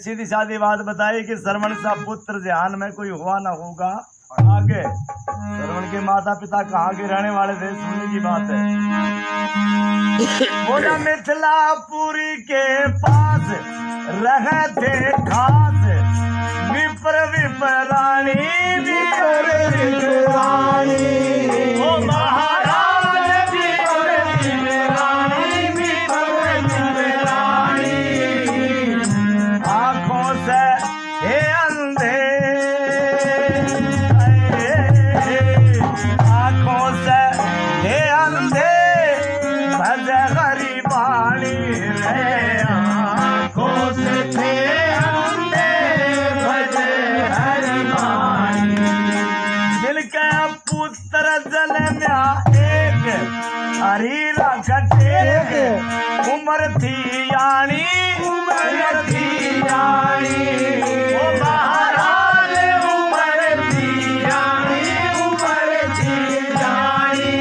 सीधी सादी बात बताई कि श्रवण सा पुत्र ध्यान में कोई हुआ ना होगा। आगे श्रवण के माता पिता कहाँ के रहने वाले थे, सुनने की बात है। बोला मिथिलापुरी के पास रहते खास विप्र विप्राणी विप्र विप्राणी ओ महाराज विप्र विप्राणी विप्र विप्राणी आंखों से हे अंधे आंखों से हे अंधे भज हरि वाणी रे आंखों से थे पुत्र जल में एक हरी रखते उम्र थी यानी उम्र थी यानी ओ महाराज उम्र थी यानी उम्र थी यानी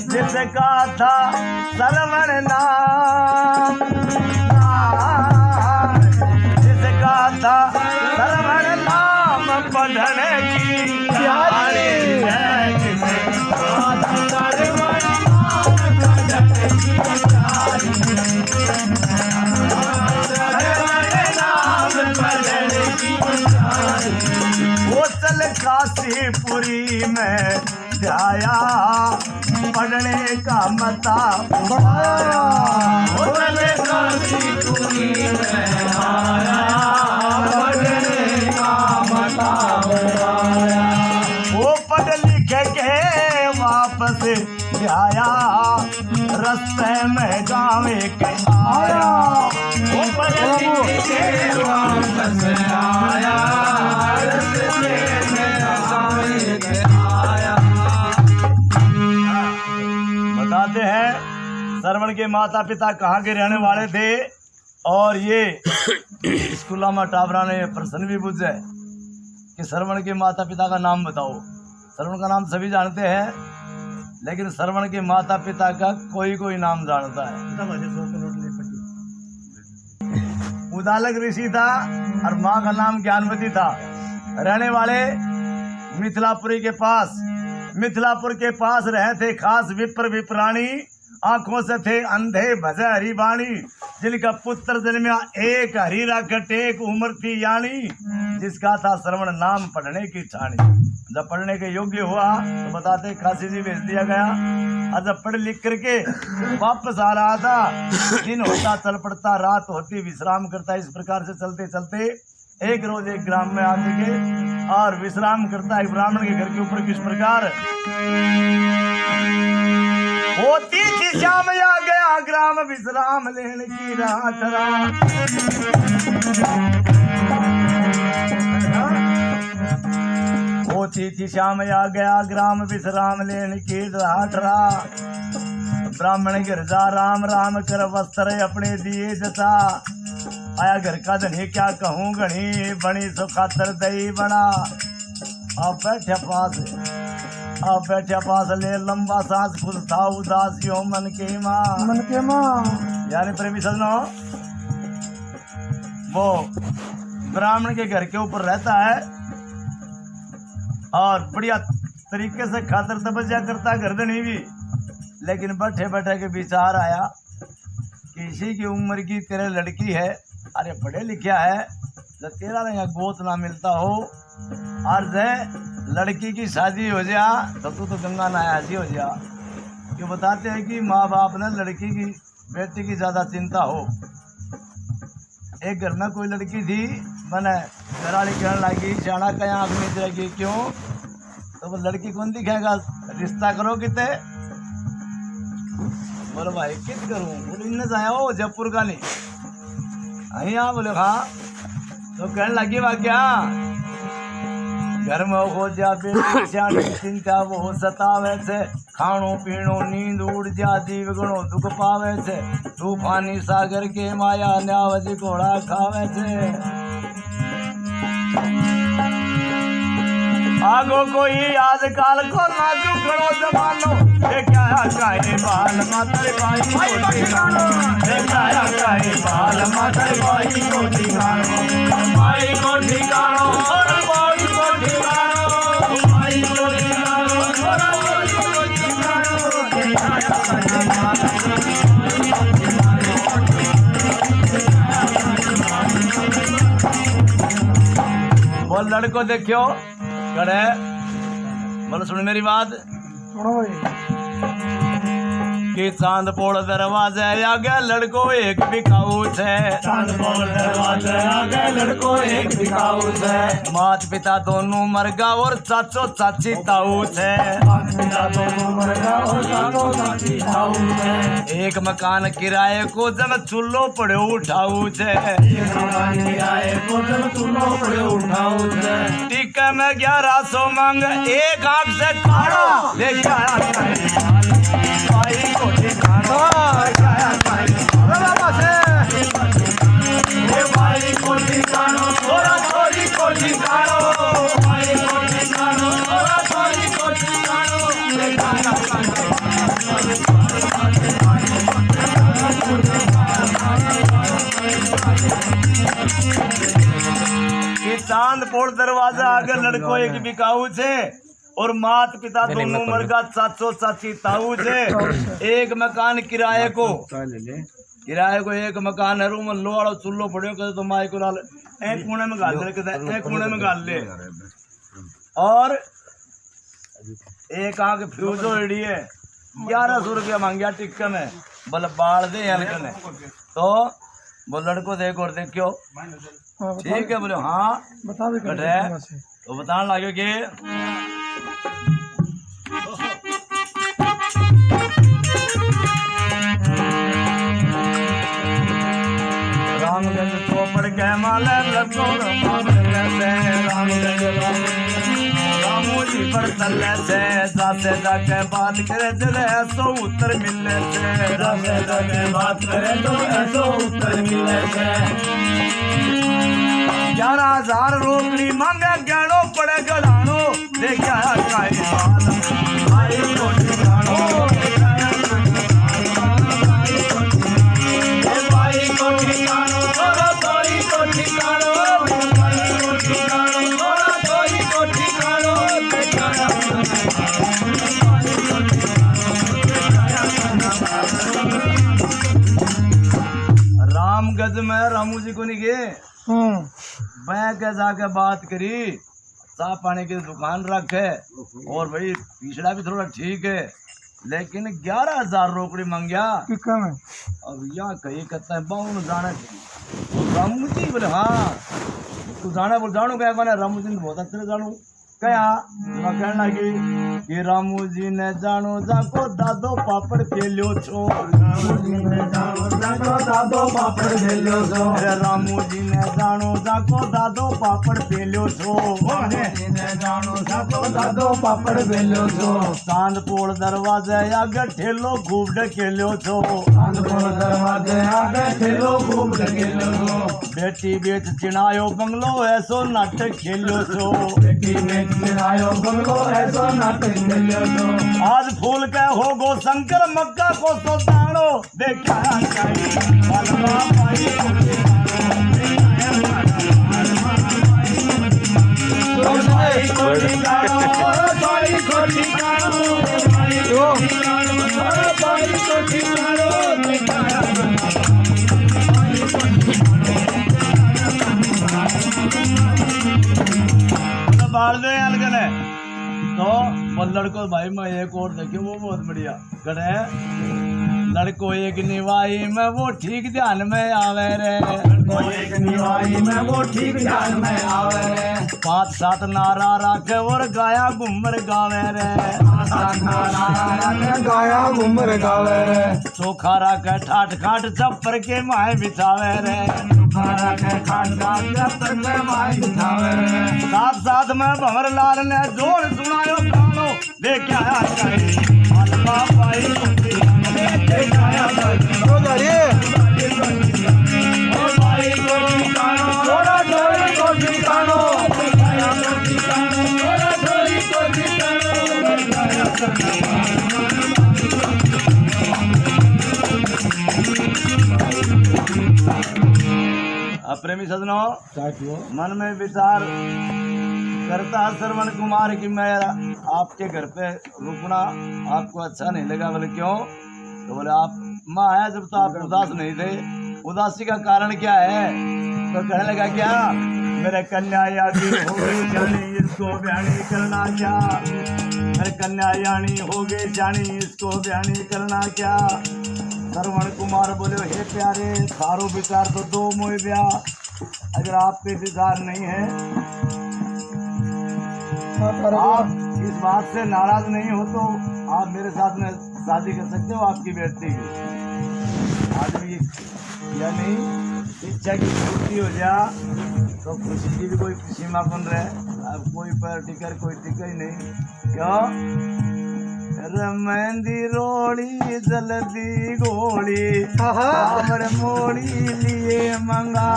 जिसका था श्रवण नाम जिसका था श्रवण नाम पढ़ने की काशीपुरी में ध्याया पढ़ने का मता उठाया काशीपुरी में आया पढ़ने का मता उठाया वो पढ़ लिख के वापस आया रास्ते में गाँव के आया वो पढ़ लिख के वापस आया बताते हैं श्रवण के माता पिता कहाँ के रहने वाले थे। और ये स्कूल में टाबरा ने प्रश्न भी पूछा कि श्रवण के माता पिता का नाम बताओ। श्रवण का नाम सभी जानते हैं, लेकिन श्रवण के माता पिता का कोई कोई नाम जानता है। उदालक ऋषि था और माँ का नाम ज्ञानवती था। रहने वाले मिथिलापुरी के पास, मिथिलापुर के पास रहे थे खास विप्र विप्राणी आंखों से थे अंधे भजे हरिवाणी जिनका पुत्र जन्मिया एक हरीरा कटेक उम्र थी यानी जिसका था श्रवण नाम पढ़ने की ठानी। जब पढ़ने के योग्य हुआ तो बताते काशी जी भेज दिया गया और जब पढ़ लिख करके वापस आ रहा था, दिन होता चल पड़ता, रात होती विश्राम करता। इस प्रकार से चलते चलते एक रोज एक ग्राम में आके के और विश्राम करता है ब्राह्मण के घर के ऊपर। किस प्रकार होती थी शाम आ गया ग्राम विश्राम लेने की रात होती थी शाम आ गया ग्राम विश्राम लेने की रात ब्राह्मण घर जा राम राम कर वस्त्र अपने दिए जता आया घर का धनी क्या कहूँ घनी बनी सो खातर दही बना। आप बैठे पास ले लंबा सांस खुद था उदासियों मन के माँ यानी प्रेमी सजनो वो ब्राह्मण के घर के ऊपर रहता है और बढ़िया तरीके से खातर तपस्या करता गर्दनी भी, लेकिन बैठे बैठे के विचार आया कि इसी की उम्र की तेरे लड़की है, अरे पढ़े लिखा है, जब तेरा यहाँ गोत ना मिलता हो और लड़की की शादी हो जा तो तू तो गंगा नहासी हो जा। क्यों बताते हैं कि माँ बाप ने लड़की की बेटी की ज़्यादा चिंता हो। एक घर में कोई लड़की थी, मैंने घराली कहने लगी जाना कहीं आँख में जाएगी क्यों, तो वो लड़की कौन दिखेगा, रिश्ता करो कितने। बोलो भाई कित करूँ, बोले इनने जाया हो जयपुर का नहीं अही हाँ। बोले हाँ, तो कहने लगी वाह क्या घर में हो जा बेटी चिंता वो सतावे से खाणो पीणो नींद उड़ जा जीव गुणो दुख पावे से तूफानी सागर के माया न्यावज घोड़ा खावे से। आगो कोई आजकल को ना जुगड़ो जमानो देखा काहे बाल मातर भाई को ठिकानो देखा काहे बाल मातर भाई को ठिकानो भाई को ठिकानो और भाई को ठिकानो भाई को ठिकानो और भाई को ठिकानो देखा काहे बाल वो लड़को देखियो करे बोलो सुन मेरी बात कि चांद पोड़ दरवाजे आगे लड़को एक बिकाऊ है चांद पोड़ दरवाजे आगे लड़को एक बिकाऊ है माता पिता दोनों मर गया और चाचो चाची ताऊ है माता पिता दोनों मर गया और चाचो चाची ताऊ है एक मकान किराए को जब चूल्हो पड़े उठाऊ है एक मकान किराए को जब चूल्हो पड़े उठाऊ है टीके में 1100 मांग एक आंख से खाड़ो देखा भाई को ठिकानो भाई को ठिकानो थोड़ा थोड़ी को ठिकानो भाई को ठिकानो थोड़ा थोड़ी को ठिकानो कि चांद पोड़ दरवाजा आगे लड़को एक बिकाऊ छे और माता पिता दोनों उम्र का चाचो चाची ताऊ से एक मकान किराए को एक मकान है रूम लो वाला चूल्हो पड़े तो माई को डाल एक कोने में गाल ले एक कोने में गाल ले और एक आंख फ्यूज हो रही है 1100 रुपया मांगिया टिक्का में बोले बाढ़ दे हल्के ने तो वो लड़को देख और देखियो ठीक है बोले हाँ बता तो बताने लगे कि रामगंज चौपड़ के माले लगो रामगंज रामू जी पर चले से जाते जाके बात करे चले ऐसो उत्तर मिलने से जाते जाके बात करे तो ऐसो उत्तर मिलने से 11,000 रोकड़ी मांगे गहनो पड़े गड़ानो देखा काहे भाई को ठिकानो भाई को ठिकानो थोड़ा थोड़ी को ठिकानो भाई को ठिकानो थोड़ा थोड़ी को ठिकानो रामगंज में रामू जी को नहीं गए बैंक जाके बात करी चाह पानी की दुकान रखे और भाई पिछड़ा भी थोड़ा ठीक है लेकिन 11,000 रोकड़ी मांगिया अब यहाँ कहीं कहता है बाउन जाना रामू जी बोले हाँ तू जाना बोल जानू क्या मैंने रामू जी बहुत अच्छे जानू क्या कहने लगी कि रामू जी ने जानो जाको दादो पापड़ पेलियो छो रामू जी ने जानो जाको दादो पापड़ पेलियो छो अरे रामू जी ने जानो जाको दादो पापड़ पेलियो छो जी ने जानो जाको दादो पापड़ पेलियो छो चांद पोड़ दरवाजे आगे ठेलो खूब ढकेलियो छो चांद पोड़ दरवाजे आगे ठेलो खूब ढकेलियो छो बेटी बेच चिनायो बंगलो ऐसो नाटक खेलियो छो बेटी बेच चिनायो बंगलो ऐसो नाटक खेलियो छो आज फूल के हो गो शंकर मक्का को तो दानो देखा मालवा भाई को ठिकानो भाई को ठिकानो बाल दे अलगन है तो वो लड़को भाई मैं एक और देखियो वो बहुत बढ़िया करे लड़को एक निवाई में वो ठीक ध्यान में आवे रे लड़को एक निवाई में वो ठीक ध्यान में आवे रे 5-7 नारा रखे और गाया घूमर गावे रे 5-7 नारा रखे गाया घूमर गावे रे चोखा रखे ठाट खाट चप्पर के माए बिछावे रे चोखा रखे ठाट खाट चप्पर के माए बिछावे रे साथ में भंवर लाल ने जोर सुनायो गानो देखा मालवा भाई थोड़ा प्रेमी सजनों, मन में विचार करता श्रवण कुमार की मैं आपके घर पे रुकना आपको अच्छा नहीं लगा। बोले क्यों? तो बोले आप माँ आया जब तो आप उदास नहीं थे। उदासी का कारण क्या है? तो कहने लगा क्या मेरे कन्या यानी हो गई जानी इसको बयानी करना क्या? मेरे कन्या यानी हो गई जानी इसको बयानी करना क्या? श्रवण कुमार बोले हे प्यारे थारो विचार तो दो मोह ब्याह, अगर आपके विचार नहीं है आप इस बात से नाराज नहीं हो तो आप मेरे साथ में शादी कर सकते हो आपकी बेटी की। आदमी या नहीं इच्छा की पूर्ति हो जा तो खुशी की भी कोई सीमा बन रहे। अब कोई पर टिकर कोई टिका ही नहीं। क्यों? रमेंदी रोड़ी जल्दी गोली और मोड़ी लिए मंगा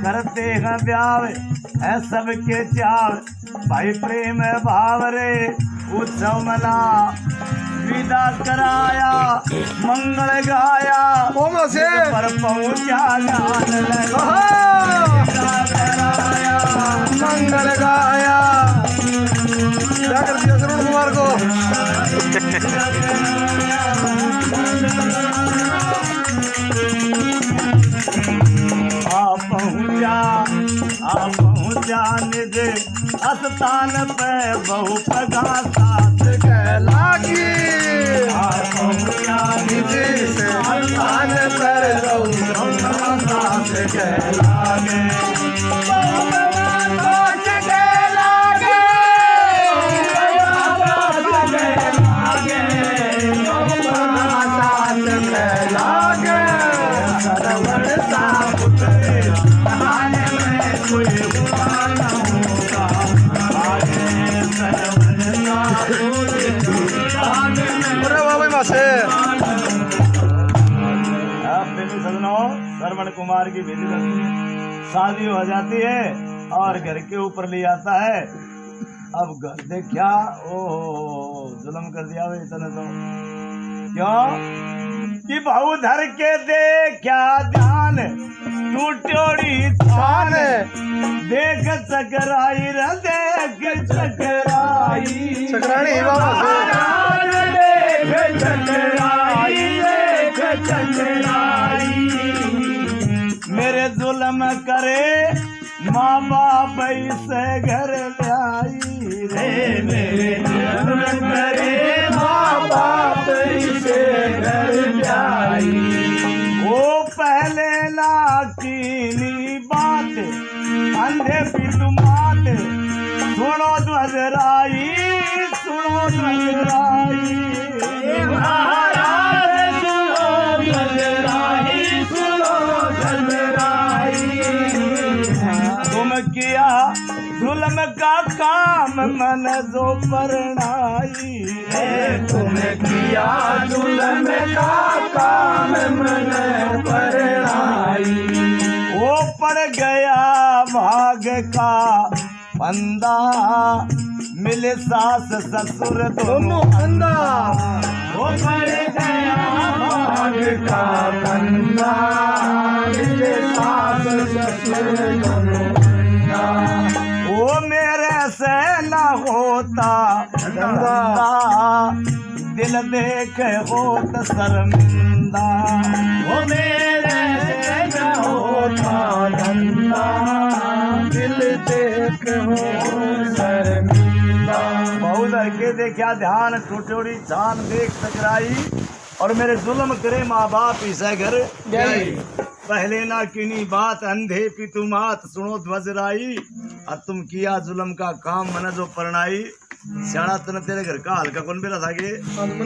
करते हैं ब्याह है सबके चाव भाई प्रेम भाव रे उत्सव मना विदा कराया मंगल गाया से पर पहुंचा गान लगा कराया मंगल गाया। क्या कर दिया श्रवण कुमार को? आप पहुँचा निज स्थान पे बहु प्रगा साथ कहलागी। आप पहुँचा निज स्थान पर बहु प्रगा साथ कहलागे। श्रवण कुमार की बेटी शादी हो जाती है और घर के ऊपर ले आता है। अब घर देखा ओ जुल्म कर दिया भाई इतने तो क्यों कि बहु धर के देखा ध्यान टूटोड़ी थान देख चकराई रे देख चकराई चकरानी देख चकराई देख चकराई। मेरे जुल्म करे माँ बाप से घर आई रे मेरे जुल्म करे माँ बाप से घर आई। वो पहले ना कीनी बात अंधे पितुमात सुनो ध्वजराई सुनो ध्वजराई किया जुल्म का काम मन जो परनाई तुम किया जुल्म का काम मन परनाई। वो पड़ गया भाग का बंदा मिले सास ससुर दोनों अंधा। वो पड़ गया भाग का बंदा मिले सास ससुर दोनों। वो मेरे से न होता धंधा दिल देखे होत शर्मिंदा। वो मेरे से न होता धंधा दिल देखे हो शर्मिंदा। बहुत लड़के देखा ध्यान टोटोड़ी छान देख टकराई और मेरे जुल्म करे माँ बाप इसे घर गई। पहले ना किनी बात अंधे पितुमात सुनो ध्वजराई और तुम किया जुल्म का काम मन जो परनाई। सियाणा तन तेरे घर का हाल का कौन बेरा था के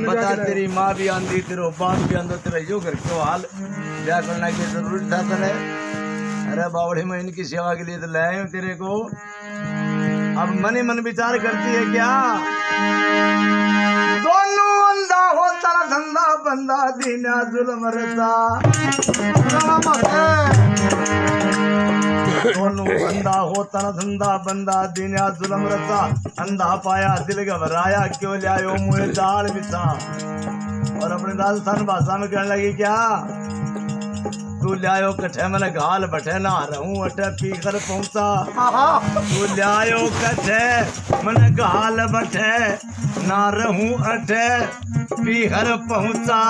बता तेरी माँ भी आंधी तेरो बाप भी आंधो तेरा यो घर क्यों हाल क्या करना की जरूरत था तने। अरे बावड़ी में इनकी सेवा के लिए तो ले आए तेरे को। अब मन ही मन विचार करती है क्या दोनों अंधा होता धंधा बंदा दीना जुल्म रचा दोनों बंदा हो तन धंधा बंदा दीना जुल्म रचा अंधा पाया दिल घबराया क्यों लायो मुझे दाल बिछा और अपने राजस्थान भाषा में कहने लगी क्या तू लायो कठे मन घाल बठे ना रहूं अटे पीकर पहुंचा तू लायो कठे मन घाल बठे ना रहूं अटे पीकर पहुंचा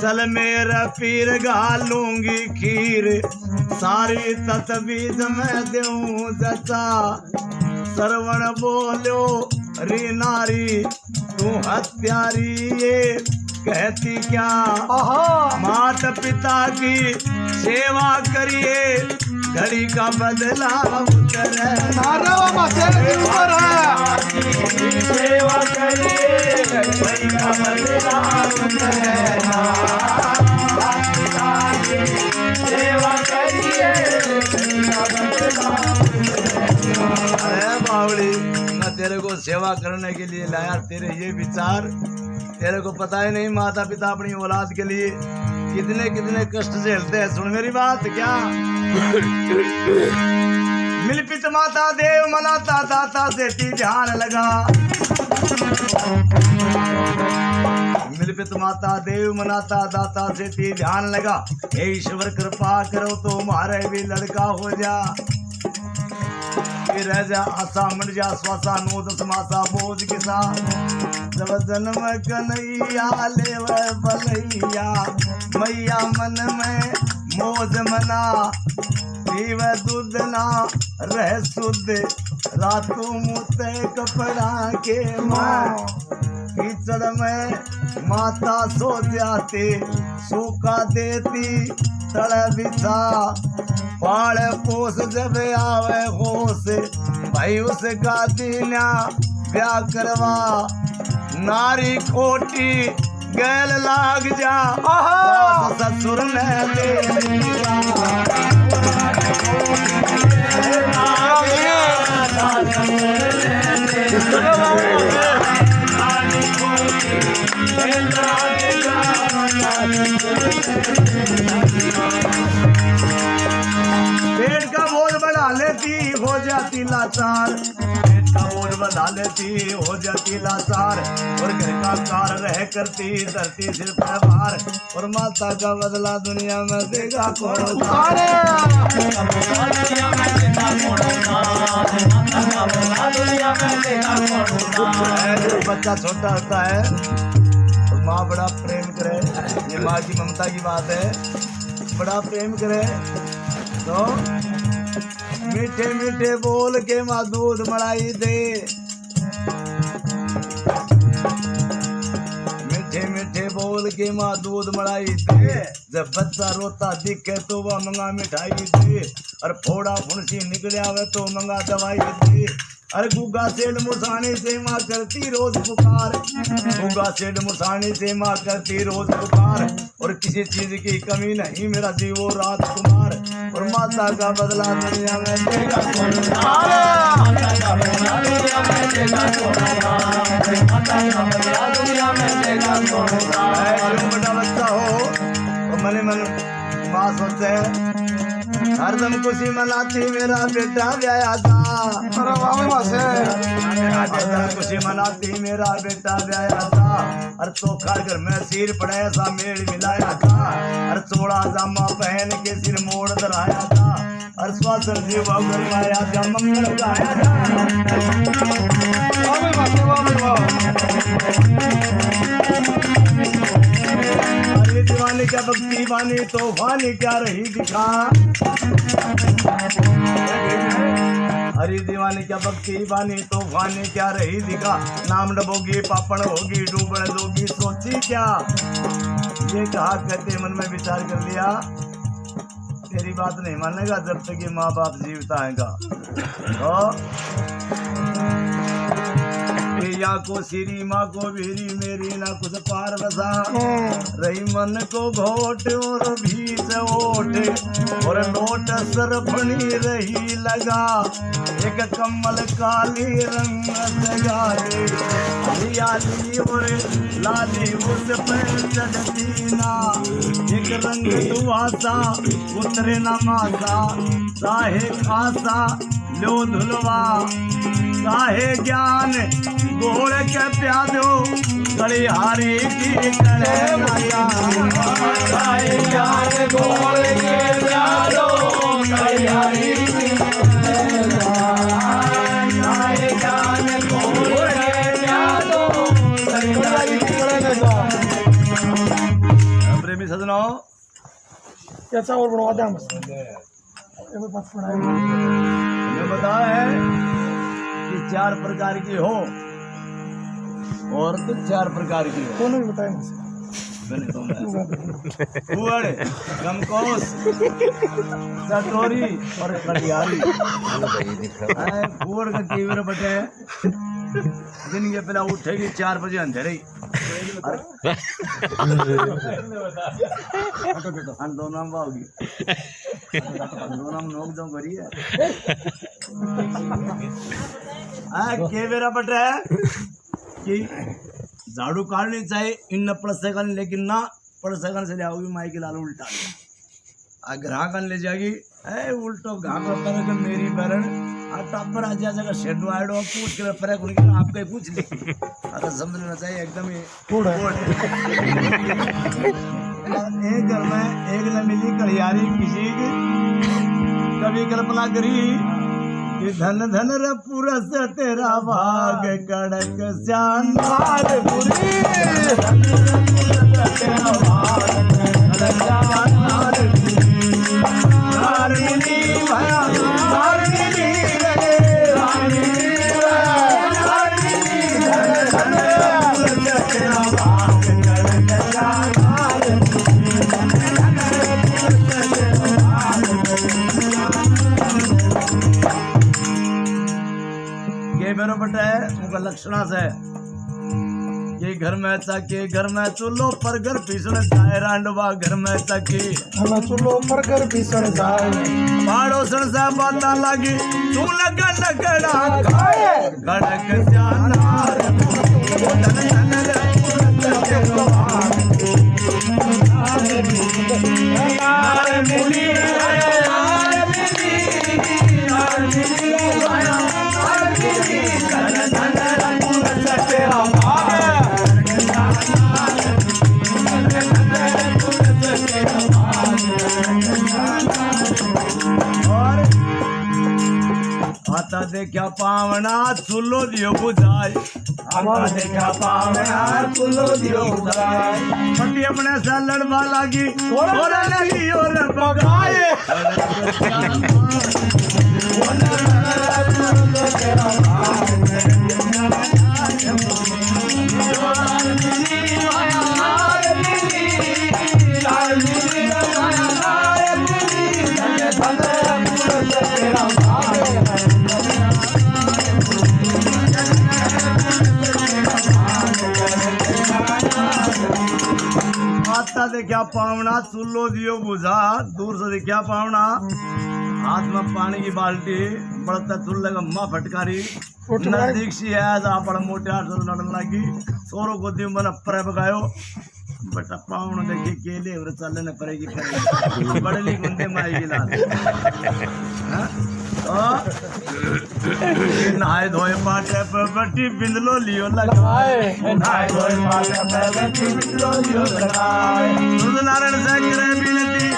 चल मेरा पीर घालूंगी खीर सारी ततबीज में दूं जचा सरवण बोलो री नारी तू हत्यारी ये कहती क्या मात पिता की सेवा करिए घड़ी का बदलाव करे सेवा करिए घड़ी का बदलाव सेवा करिए अरे बावड़ी मैं तेरे को सेवा करने के लिए लाया तेरे ये विचार तेरे को पता ही नहीं माता पिता अपनी औलाद के लिए कितने कितने कष्ट झेलते हैं सुन मेरी बात क्या मिलपित माता देव मनाता दाता सेठी ध्यान लगा मिलपित माता देव मनाता दाता सेठी ध्यान लगा हे ईश्वर कृपा करो तो हमारे भी लड़का हो जा रह जा आशा मंड जा स्वासा नोद समासा बोझ किसा जब जन्म कन्हैया ले बलैया मैया मन में मौज मना पीव दूध ना रह शुद्ध रातों मुते कपड़ा के माँ कीचड़ में माता सो जाती सूखा देती तड़ बिछा पाड़ पोस जब आवे होश भाई उसका दीना ब्याह करवा नारी खोटी गैल लाग जा ससुर ने पेट का बोझ बढ़ा लेती हो जाती लाचार पेट का बोझ बढ़ा लेती हो जाती लाचार और घर का कार रह करती धरती सिर पर भार और माता का बदला दुनिया में देगा कौन बच्चा छोटा होता है तो माँ बड़ा प्रेम करे ये माँ की ममता की बात है बड़ा प्रेम करे तो मीठे मीठे बोल के माँ दूध मलाई दे मीठे मीठे बोल के माँ दूध मलाई दे जब बच्चा रोता दिखे तो वह मंगा मिठाई दे और फोड़ा फुंसी निकले आवे तो मंगा दवाई दे अरे गुगा सेठ मुसानी से माँ करती रोज पुकार गुगा सेठ मुसानी से माँ करती रोज पुकार और किसी चीज की कमी नहीं मेरा जीवो राजकुमार और माता का बदला दुनिया में देगा बड़ा बच्चा हो तो मने मन माँ सोचते हरदम खुशी मनाती मेरा बेटा ब्याया था खुशी मनाती मेरा बेटा ब्याया था और चोखा घर में सिर पड़े ऐसा मेल मिलाया था और चोड़ा जामा पहन के सिर मोड़ धराया था और स्वास्थ्य जीव आया था मंगल गाया अरे दीवानी क्या भक्ति बानी तो वानी क्या रही दिखा हरी दीवानी क्या भक्ति बानी तो वानी क्या रही दिखा नाम डबोगी पापड़ होगी डूबड़ दोगी सोची क्या ये कहा कहते मन में विचार कर लिया तेरी बात नहीं मानेगा जब तक ये माँ बाप जीवित आएगा तो या को सिरी माँ को भीरी मेरी ना कुछ पार बसा रही मन को घोट और भीत ओठ और लोट सर फणी रही लगा एक कमल काली रंग सगाए हरियाली और लाली उस पर चढ़ती ना एक रंग दुआसा उतरे न मासा चाहे खासा लो धुलवा चाहे ज्ञान गोड़ के प्यादो कलिहारी की कड़े चाहे ज्ञान गोड़ के प्यादो कलिहारी की चाहे ज्ञान गोड़ के प्यादो प्रेमी सजनों याचा और बनवा द्या मस्त ये बताया है कि 4 प्रकार की हो और तो 4 प्रकार की हो दोनों भी बताए मुझे कुआड़ गमकोस सटोरी और कड़ियारी कुआड़ का कीवर बटे दिन के पहला उठेगी 4 बजे अंधेरे दो नाम पाओगी दो नाम नोक दो करी है के मेरा बट है कि झाड़ू काटनी चाहिए इन न पड़ सकन लेकिन ना पड़ सकन से ले आओगी माई के लाल उल्टा ग्राहक ले जाएगी उल्टो घाटो पर के मेरी बरन टप्पर आ जा जगह शेड वाइडो पूछ के पर उनके आपके पूछ ली अगर समझना चाहिए एकदम ही एक घर में एक न मिली कलियारी किसी की कभी कल्पना करी कि धन धन रे पुरस तेरा भाग कड़क श्यानार पुरी तेरा भाग कड़क श्यानार रानी भया रानी मेरे बटे उनका लक्षणा से ये घर में चके घर में चूल्हो पर घर भीषण जाए रांडवा घर में चके हमें चूल्हो पर घर भीषण जाए पाड़ोसन से बाता लगी तू लगा लगड़ा खाए गड़क जानार आता देखा पावना चूल्हो दियो बुझाए आता देखा पावना चूल्हो दियो बुझाए पति अपने से लड़वा लगी और लगी और बगाए आता देखा पावना चूल्हो दियो बुझा दूर से देखा पावना हाथ में पानी की बाल्टी बढ़ता चूल्हे का माँ फटकारी नजदीक सी है पर मोटे हाथ से लड़न लगी सोरो को दियो मैंने पर बगायो बटा पावना देखी केले और चलने पड़ेगी बड़ली गुंडे माई की लाल नहाए धोए पाटे पर बटी बिंदलो लियो लगाए नहाए धोए पाटे पर बटी बिंदलो लियो लगाए सुध नारायण से करे बिनती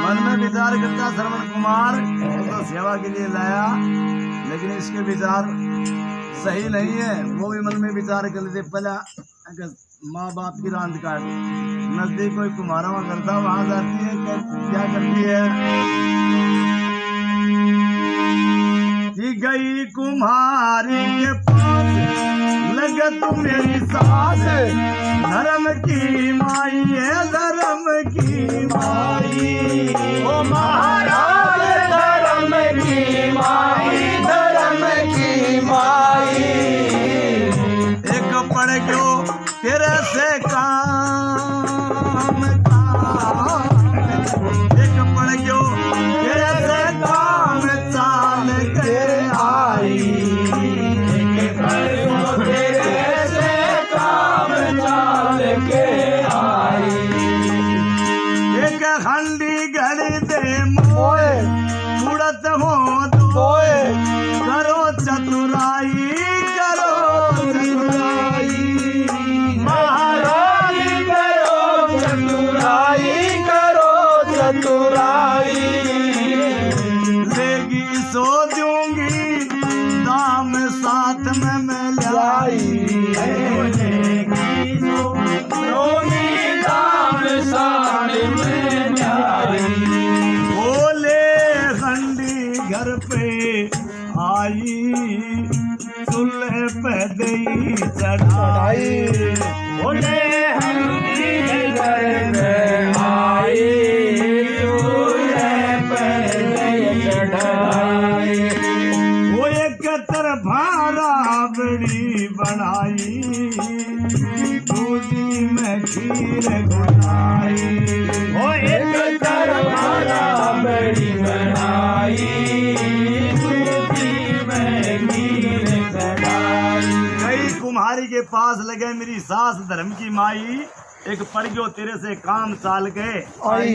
मन में विचार करता श्रवण कुमार तो सेवा के लिए लाया लेकिन इसके विचार सही नहीं है। वो भी मन में विचार कर लेते पहला अगर माँ बाप की रांद काट नजदीक कोई कुम्हारा वहाँ करता वहां जाती है क्या करती है कि गई कुम्हारी के पास लगे तुम मेरी सास धर्म की माई है धर्म की माई ओ महाराज धर्म की माई धर्म की माई एक पड़ गयो तेरे से काम एक पड़ गयो तेरे से काम चाल के आई एक पड़ गयो तेरे से काम चाल के आई एक हंडी घड़ी दे मोए मुड़त हो दोए करो चतुराई करो चतुराई महाराज करो चतुराई लेगी सो दूंगी दाम साथ में मैं लाई लेगी सो दूंगी दाम साथ में लाई बोले हंडी घर पे आई चूल्हे पे दई चढ़ाई बोले हंडी घर में आई चूल्हे पे दई चढ़ाई वो एक तरफा राबड़ी बनाई दूधी में खीर घुलाई वो एक तरफा राबड़ी बनाई कुम्हारी के पास लगे मेरी सास धर्म की माई एक पड़ गयो तेरे से काम चाल के आई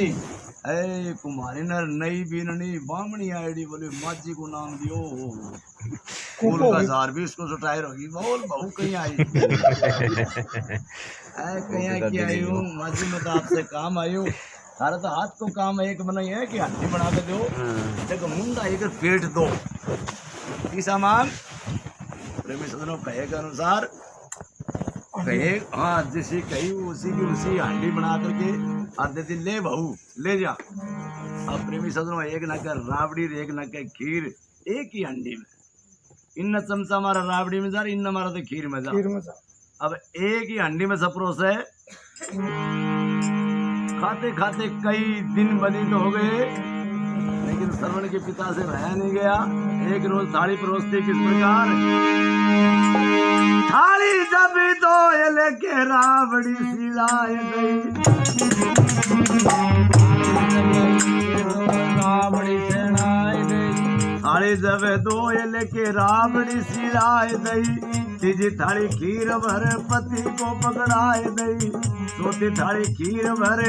ए कुम्हारी ने नई बीननी बामणी आईडी बोले माजी को नाम दियो फूल का जार भी इसको सुटाई होगी बोल बहू कहीं आई कहीं की आई हूँ माजी में तो आपसे काम आई हूँ सारा तो हाथ को काम एक बनाई है कि हड्डी बना के दो देखो मुंडा एक पेट दो तीसरा मांग प्रेमी सदनों कहे के अनुसार कहे हाँ जिसे कही उसी की उसी हांडी बना करके आधे दिन ले बहू ले जा अब प्रेमी सदनों एक न कर राबड़ी एक न कर खीर एक ही हांडी में इन चमचा हमारा राबड़ी में जा इन हमारा तो खीर में जा अब एक ही हांडी में सपरोस है खाते खाते कई दिन बनी तो हो गए लेकिन श्रवण के पिता से रहा नहीं गया एक रोज थाली परोसती किस प्रकार थाली जब दो लेके राबड़ी सिलाए गई राबड़ी सिलाए गई थाली जब दो लेके राबड़ी सिलाए गई तीजी थाली खीर भर पति को पकड़ाए गई चौथी थाली खीर भर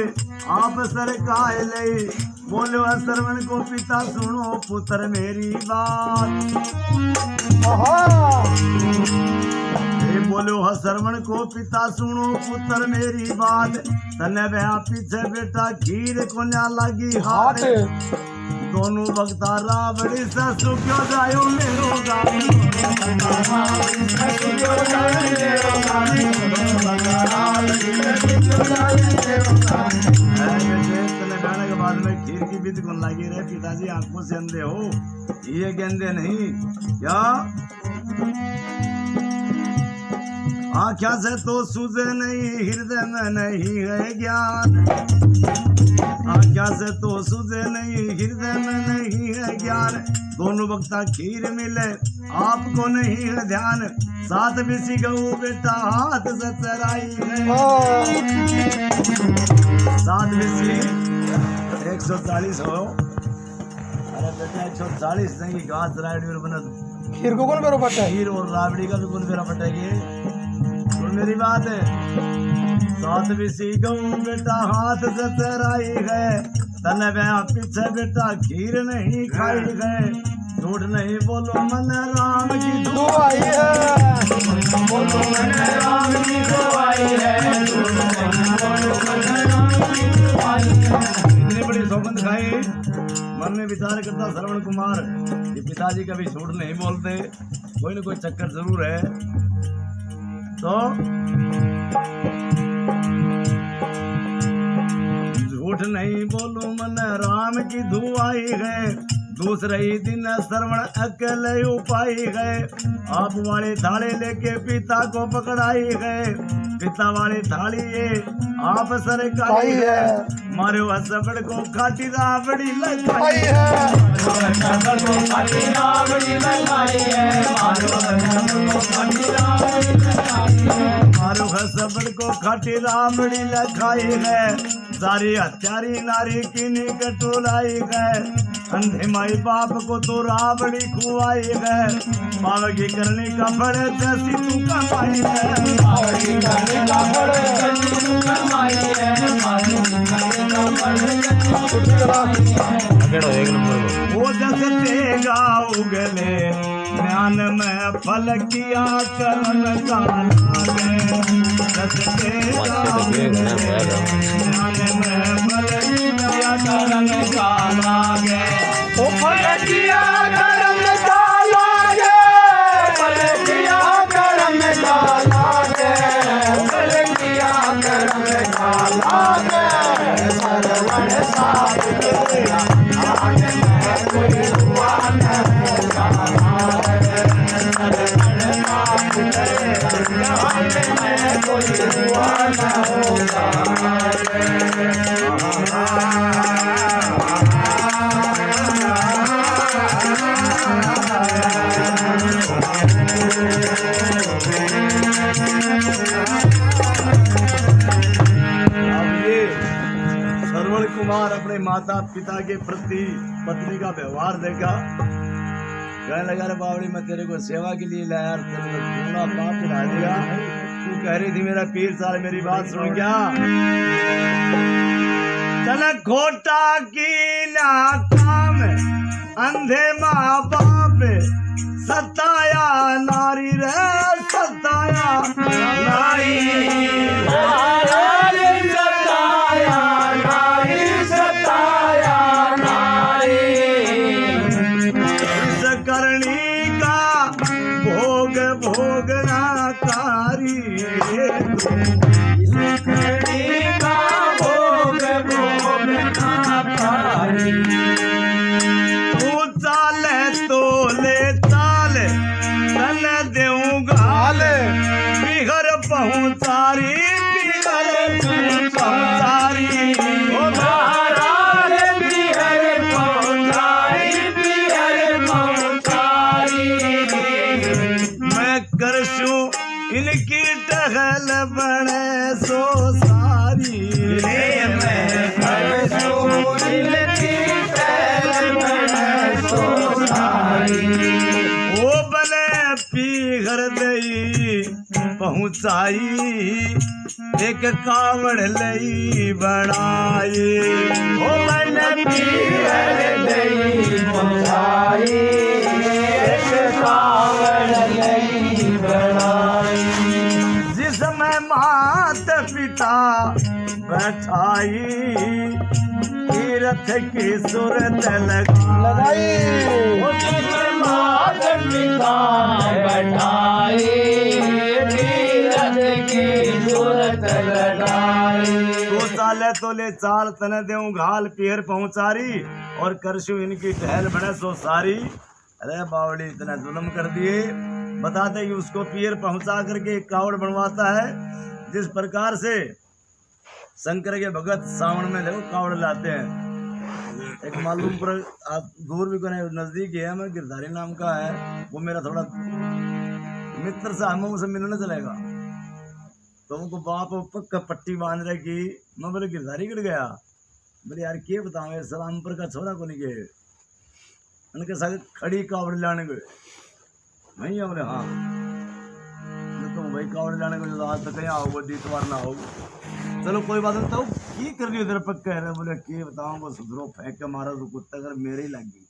आप सरकाए लई बोलो श्रवण को पिता सुनो पुत्र मेरी बात बोलो श्रवण को पिता सुनो पुत्र मेरी बात तने बया पीछे बेटा खीर को ना लगी हाथ दोनों भक्ता राबड़ी से सुख्यो जायो मेरो लगाने के बाद में खीर की विधि कौन लगी रहे पिताजी आंखों से अंधे हो ये गेंदे नहीं क्या आँखों से तो सूझे नहीं हृदय में नहीं है ज्ञान आँखों से तो सूझे नहीं हृदय में नहीं है ज्ञान दोनों वक्ता खीर मिले आपको नहीं है ध्यान साथ बिसी गऊ बेटा हाथ से चराई है साथ बिसी 140 हो अरे बेटा 140 नहीं घास राइड और बना खीर को कौन बेरो पट्टा है खीर और राबड़ी का भी कौन बेरा पटेगी सुन मेरी बात है साथ बिसी गऊ बेटा हाथ से चराई है तने बया पीछे बेटा खीर नहीं खाई है झूठ नहीं बोलो मन राम की दुआई है बोलो मन राम की दुआई है इतनी बड़ी सौगंध खाई मन में विचार करता श्रवण कुमार ये पिताजी कभी झूठ नहीं बोलते कोई ना कोई चक्कर जरूर है तो झूठ नहीं बोलूं मन राम की धुआई है, दूसरे ही दिन श्रवण अकेले उपाई गए। आप वाली थाली लेके पिता को पकड़ाई गए, पिता वाली थाली ये आप सरकाई है। मारे सबड़ को खाटी रावड़ी लगाई है, मारो सबड़ को खाटी रावड़ी लगाई है। सारी हत्यारी नारी की निकटोलाई गए, अंधे माई बाप को तो रावड़ी खुआई गए। बाबा की करने का फल जैसी तू कमाई है, वो जस देगा उगले ज्ञान में फल किया कर्म का लागे। जस देगा ज्ञान में फल किया कर्म का लागे, ओ फल किया कर्म का लागे, फल किया कर्म का लागे, फल किया कर्म का लागे। सरवण साधु आन में कोई हुआ न श्रवण कुमार अपने माता पिता के प्रति पत्नी का व्यवहार देखा, कहने लगा रे बावड़ी मैं तेरे को सेवा के लिए लाया यार, तेरे को पूरा पाप पिला देगा। तू कह रही थी मेरा पीर साल मेरी बात सुन क्या, चल खोटा की ना काम अंधे माँ बाप सताया नारी रे सताया नारी, भोगना कारी का भोग भोगना कारी। तू चाले तो ले चाले तन देऊंगा बिघर पहुंचारी बिघर पहुंचारी, इनकी टहल बने सो सारी, मैं इनकी टहल बने सो सारी। वो बने पीघर दई पहुंचाई, एक कावड़ लई बनाई। वो बने पीघर दई पहुंचाई, एक कावड़ लई बनाई। जिसमें मात पिता बैठाई, तीर्थ की सूरत लगाई। जिसमें मात पिता बैठाई, तीर्थ की सूरत लगाई। तो चाले तोले चाल तन देऊं घाल पीहर पहुंचारी, और करशु इनकी टहल बने सो सारी। अरे बावड़ी इतना जुल्म कर दिए, बताते कि उसको पीर पहुंचा करके एक कावड़ बनवाता है। जिस प्रकार से शंकर के भगत सावन में देखो कावड़ लाते हैं, एक मालूम पर आप दूर भी कोने नजदीक है, मैं गिरधारी नाम का है, वो मेरा थोड़ा मित्र सा, हम उसे मिलने चलेगा। तो उनको बाप पक्का पट्टी बांध रहे कि मैं बोले गिरधारी गिर गया, बोले यार क्या बताऊँ सलाम पर का छोरा को नहीं गए, उनके साथ खड़ी कावड़ लाने गए नहीं है। बोले हाँ तो भाई कावड़ लाने को आज तक यहाँ आओगे दीतवार ना हो, चलो कोई बात नहीं। तो ये कर रही उधर पक कह रहे, बोले कि बताऊँ वो सुधरो फेंक के मारा तो कुत्ता अगर मेरे ही लग गई,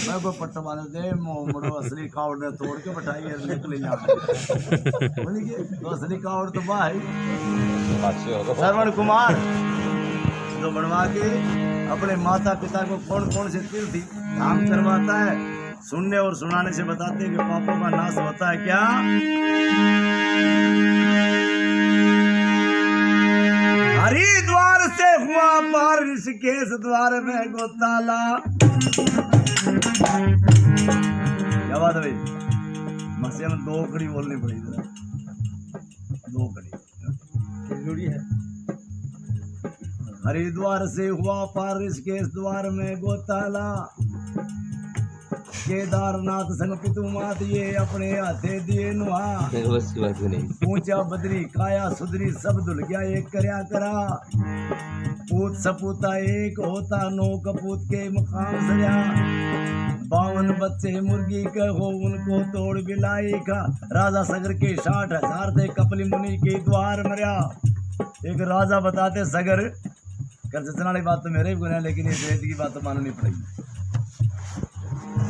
मैं कोई पट्टा बांध दे मोड़ो असली कावड़ ने तोड़ के बैठाई निकले यहाँ। बोलिए तो असली कावड़ तो भाई श्रवण कुमार जो बनवा के अपने माता पिता को कौन कौन से तीर्थ काम करवाता है, सुनने और सुनाने से बताते हैं कि पापों का नाश होता है क्या। हुआ पार ऋषिकेश द्वार में गोताला। क्या बात है भाई, मसीह में दो कड़ी बोलनी पड़ी, दो कड़ी जोड़ी है। हरिद्वार से हुआ पार ऋषिकेश द्वार में गोताला। केदारनाथ संग पितु मात ये अपने हाथे दिए नुहा। ऊंचा बदरी काया सुधरी सब धुल गया एक करया करा। पूत सपूता एक होता नो कपूत के मुकाम सजा। 52 बच्चे मुर्गी के हो उनको तोड़ बिलाई का। राजा सगर के 60,000 थे कपली मुनि के द्वार मरिया। एक राजा बताते सगर कर जितना वाली बात तो मेरे भी गुना, लेकिन ये वेद की बात तो माननी पड़ेगी।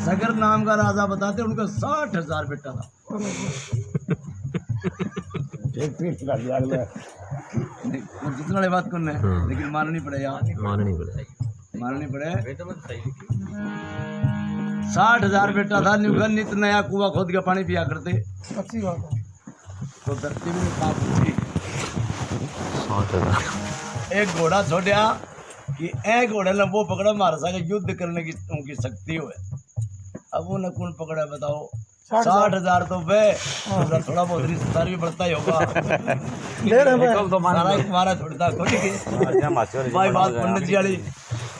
सगर नाम का राजा बताते उनका 60,000 बेटा था। जितना वाली बात करने लेकिन माननी पड़ेगा, माननी पड़े। 60,000 बेटा था। नित नया कुआ खोद के पानी पिया करते। अच्छी बात है। तो धरती में पाप थी। एक घोड़ा छोड़ा कि ए घोड़े ने वो पकड़ा मारा सा युद्ध करने की उनकी शक्ति हो। अब वो न कौन पकड़ा बताओ। 60,000 तो वे थोड़ा बहुत रिश्तेदार भी बढ़ता ही होगा। सारा तुम्हारा छोड़ता भाई बात पंडित जी वाली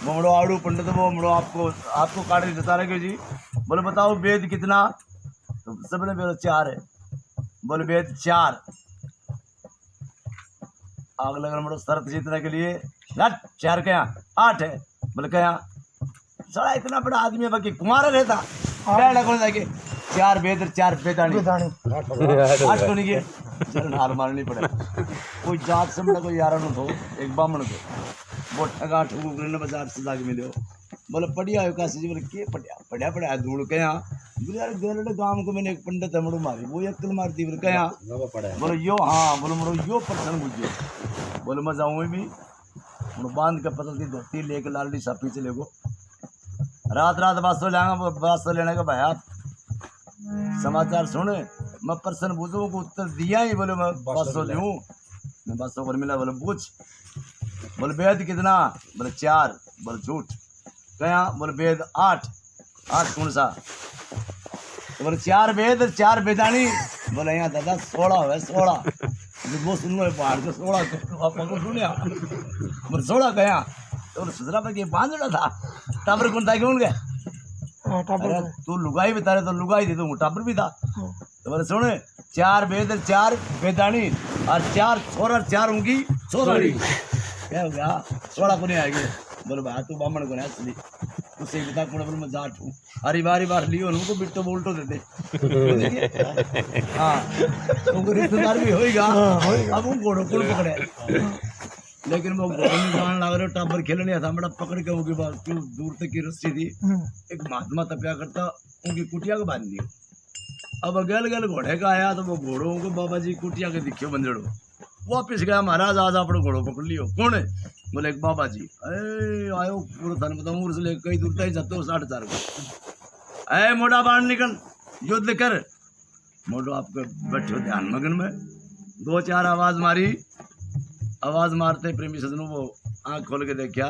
मोमड़ो आड़ू पंडित वो मोमड़ो आपको काट देता रहे जी। बोले बताओ वेद कितना, तो सबने बोले 4 है। बोले वेद 4। आग लगन मोड़ो शर्त जीतने के लिए 4 क्या 8 है। बोले क्या सारा इतना बड़ा आदमी है बाकी कुमार रहता। 4 वेद 4 वेदानी 8 को नहीं चल हार मारनी पड़े। कोई जात से बड़ा कोई यारा हो एक बामण को वो ठगा ठगू करने बाजार से जाके मिले। बोले पढ़िया हो काशी जी। बोले के पढ़िया पढ़िया धूड़ क्या। बोले यार गलड़े गांव को मैंने एक पंडित है मड़ो मारी वो अक्ल मारती। बोले क्या। बोले यो हाँ। बोले मड़ो यो प्रसन्न बुझियो। बोले मैं जाऊँ भी बांध के पता थी धोती लेके लालडी सापी चले गो। रात बासो लेंगा बासो लेने का भाई आप समाचार सुन। मैं प्रश्न पूछूं को उत्तर दिया ही। बोले मैं बासो लूँ। मैं बासो पर मिला। बोले पूछ। बोले वेद कितना। बोले 4। बोले झूठ क्या। बोले वेद 8 कौन सा। तो बोले 4 वेद 4 वेदानी। बोले यहाँ दादा 16 है 16। वो सुनो पहाड़ के 16 सुनिया। बोले 16 क्या। तो सुधरा पर बांधना था। टाबर कौन था क्यों गए। तू लुगाई बता रहे तो लुगाई दे दूँ टाबर भी था। तो बोले सुन 4 वेद 4 वेदानी और 4 छोरा 4 उनकी छोराड़ी। क्या हो गया 16 को नहीं आएगी। बोले भाई तू बामण को नहीं असली उससे बता कौन। बोले मैं जाट हूँ। हरी बार लियो उनको बिट्टो बोल्टो देते। हाँ उनको रिश्तेदार भी होएगा। अब उन घोड़ों को पकड़े लेकिन वो घोड़े में जान लग रहे टाबर खेलने था। बड़ा पकड़ के होगी बात क्यों दूर तक की रस्सी थी। एक महात्मा तपया करता उनकी कुटिया को बांध दी। अब अगल गल घोड़े का आया तो वो घोड़ों को बाबा जी कुटिया के दिखियो बंदड़ो। वापिस गया महाराज आज अपने घोड़ों पकड़ लियो। कौन है। बोले एक बाबा जी। आयो पूरा धन बताऊँ से लेकर कई दूर तक जाते हो 60,000 को। अरे मोटा बाढ़ निकल युद्ध कर। मोटो आपके बैठो ध्यान मगन में 2-4 आवाज मारी। आवाज मारते प्रेमी सजनों वो आँख खोल के देखा।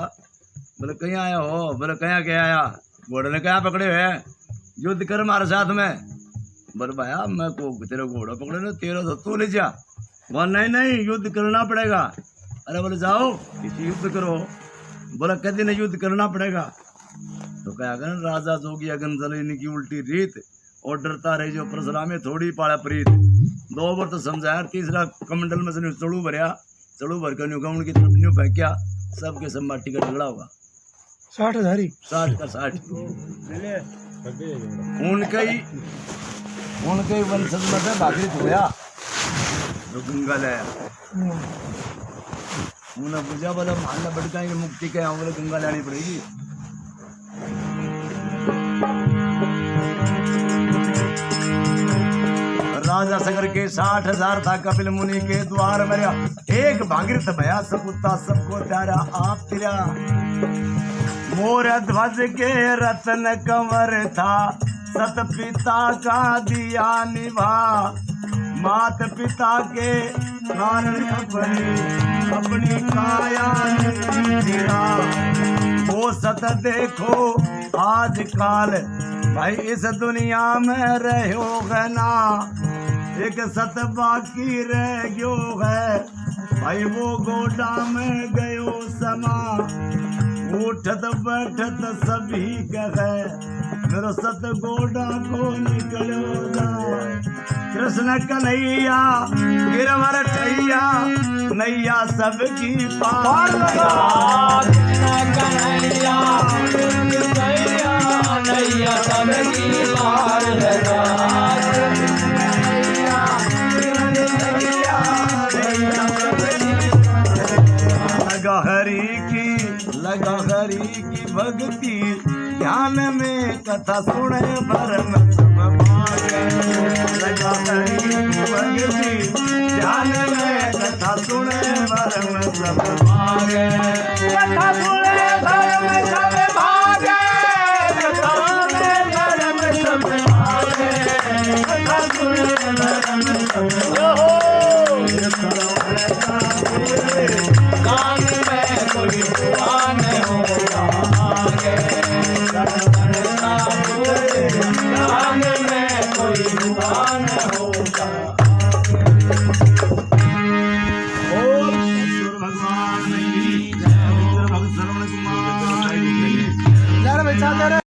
बोले कहीं आया हो। बोले कहीं क्या आया। घोड़े ने क्या पकड़े हुए युद्ध कर हमारे साथ में। बोले भाया मैं को तेरा घोड़ा पकड़े ना तेरा तो तू ले जा। बोले नहीं युद्ध करना पड़ेगा। अरे बोले जाओ किसी युद्ध करो। बोला कभी नहीं युद्ध करना पड़ेगा। तो क्या करें राजा जोगी अगन जल इनकी उल्टी रीत और डरता रही जो परशुराम थोड़ी पाड़ा प्रीत। 2 बार तो समझाया। तीसरा कमंडल में से चढ़ू भरया। चढ़ू भर कर न्यू की तरफ न्यू फेंकिया। सबके सब माटी का झगड़ा होगा। 60,000 60 का 60 उनके वंशज में से भागीरथ होया जो गंगा लाया। उन्हें पूछा बोला मानना बढ़काएंगे मुक्ति के यहाँ बोले गंगा लानी पड़ेगी। राजा सगर के 60,000 था कपिल मुनि के द्वार मरिया। एक भागीरथ भया सपुता सबको त्यारा आप तिरा। मोर ध्वज के रतन कंवर था सत पिता का दिया निभा। मात पिता के कारण अपनी काया सत देखो आजकल भाई इस दुनिया में रहो है ना, एक सत बाकी रह गयो है भाई वो गोडा में गयो समा, उठत बैठत सभी कहे मेरा सत गोडा को निकलो जाए। कृष्ण कन्हैया गिरवर ठैया नैया सबकी पार लगा। कृष्ण कन्हैया नैया सबकी पार लगा। लगा हरि की भक्ति ध्यान में कथा सुने भरम सब भागे। लगा हरि की भक्ति ध्यान में कथा सुने भरम सब भागे। कथा सुने भरम सब भागे। कथा सुने भरम सब भागे। कथा सुने भरम सब भागे। कान में कोई भगवान होगा आगे। कान में कोई भगवान होगा। ओम भगवान की जय। भगवान श्रवण कुमार। यार भाई चाहते